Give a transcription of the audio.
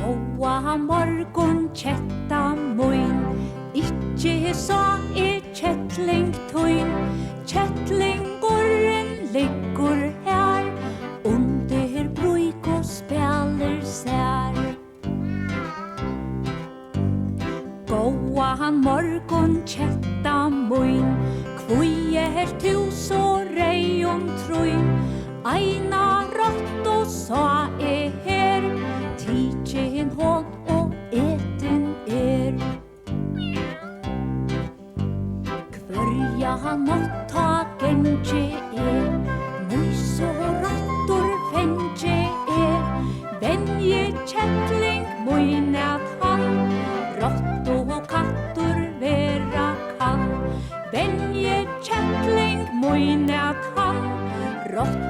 Góa morgun ketta mín, ikki sá kettling tín. Kettlingurinn liggur her, undir brúk og spjallir sær. Góa morgun ketta mín, hví tú så trúin? Eina rottu sá her, tikin hon og etin Hverja notta gengi mús og rottur fengi venji kettling mín at hann, rottu og kattur vera kann. Venji kettling mín at hann, rottu